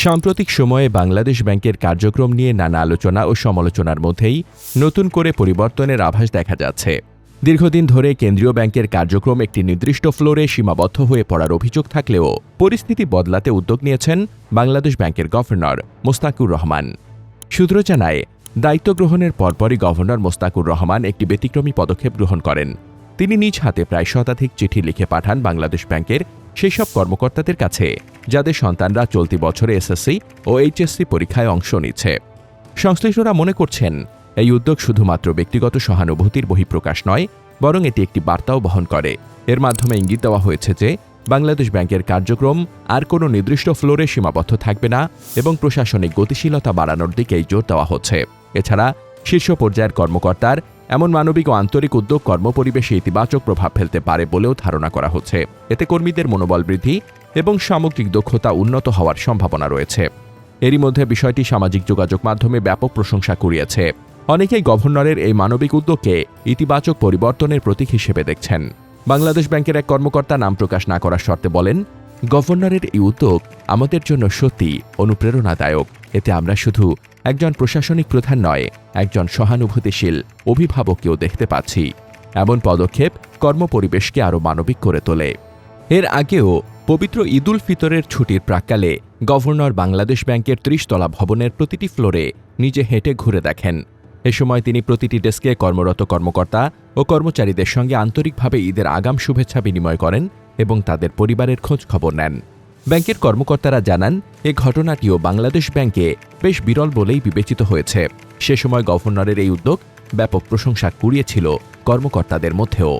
সাম্প্রতিক সময়ে বাংলাদেশ ব্যাংকের কার্যক্রম নিয়ে নানা আলোচনা ও সমালোচনার মধ্যেই নতুন করে পরিবর্তনের আভাস দেখা যাচ্ছে। দীর্ঘদিন ধরে কেন্দ্রীয় ব্যাংকের কার্যক্রম একটি নির্দিষ্ট ফ্লোরে সীমাবদ্ধ হয়ে পড়ার অভিযোগ থাকলেও পরিস্থিতি বদলাতে উদ্যোগ নিয়েছেন বাংলাদেশ ব্যাংকের গভর্নর মোস্তাকুর রহমান। সূত্র জানায়, দায়িত্ব গ্রহণের পরপরই গভর্নর মোস্তাকুর রহমান একটি ব্যতিক্রমী পদক্ষেপ গ্রহণ করেন। তিনি নিজ হাতে প্রায় শতাধিক চিঠি লিখে পাঠান বাংলাদেশ ব্যাংকের সেই সব কর্মকর্তাদের কাছে যাদের সন্তানরা চলতি বছরে এসএসসি ও এইচএসসি পরীক্ষায় অংশ নিচ্ছে। সংশ্লিষ্টরা মনে করছেন, এই উদ্যোগ শুধুমাত্র ব্যক্তিগত সহানুভূতির বহিঃপ্রকাশ নয়, বরং এটি একটি বার্তাও বহন করে। এর মাধ্যমে ইঙ্গিত দেওয়া হয়েছে যে বাংলাদেশ ব্যাংকের কার্যক্রম আর কোনো নির্দিষ্ট ফ্লোরে সীমাবদ্ধ থাকবে না এবং প্রশাসনিক গতিশীলতা বাড়ানোর দিকেই জোর দেওয়া হচ্ছে। এছাড়া শীর্ষ পর্যায়ের কর্মকর্তার এমন মানবিক ও আন্তরিক উদ্যোগ কর্মপরিবেশে ইতিবাচক প্রভাব ফেলতে পারে বলেও ধারণা করা হচ্ছে। এতে কর্মীদের মনোবল বৃদ্ধি এবং সামগ্রিক দক্ষতা উন্নত হওয়ার সম্ভাবনা রয়েছে। এরই মধ্যে বিষয়টি সামাজিক যোগাযোগ মাধ্যমে ব্যাপক প্রশংসা কুড়িয়েছে। অনেকেই গভর্নরের এই মানবিক উদ্যোগকে ইতিবাচক পরিবর্তনের প্রতীক হিসেবে দেখছেন। বাংলাদেশ ব্যাংকের এক কর্মকর্তা নাম প্রকাশ না করার শর্তে বলেন, গভর্নরের এই উদ্যোগ আমাদের জন্য সত্যি অনুপ্রেরণাদায়ক। এতে আমরা শুধু একজন প্রশাসনিক প্রধান নয়, একজন সহানুভূতিশীল অভিভাবককেও দেখতে পাচ্ছি। এমন পদক্ষেপ কর্মপরিবেশকে আরও মানবিক করে তোলে। এর আগেও পবিত্র ঈদ উল ফিতরের ছুটির প্রাক্কালে গভর্নর বাংলাদেশ ব্যাংকের ৩০ তলা ভবনের প্রতিটি ফ্লোরে নিজে হেঁটে ঘুরে দেখেন। এ সময় তিনি প্রতিটি ডেস্কে কর্মরত কর্মকর্তা ও কর্মচারীদের সঙ্গে আন্তরিকভাবে ঈদের আগাম শুভেচ্ছা বিনিময় করেন এবং তাদের পরিবারের খোঁজ খবর নেন। ব্যাংকের কর্মকর্তারা জানান, এ ঘটনাটিও বাংলাদেশ ব্যাংকে বেশ বিরল বলেই বিবেচিত হয়েছে। সে সময় গভর্নরের এই উদ্যোগ ব্যাপক প্রশংসা কুড়িয়েছিল কর্মকর্তাদের মধ্যেও।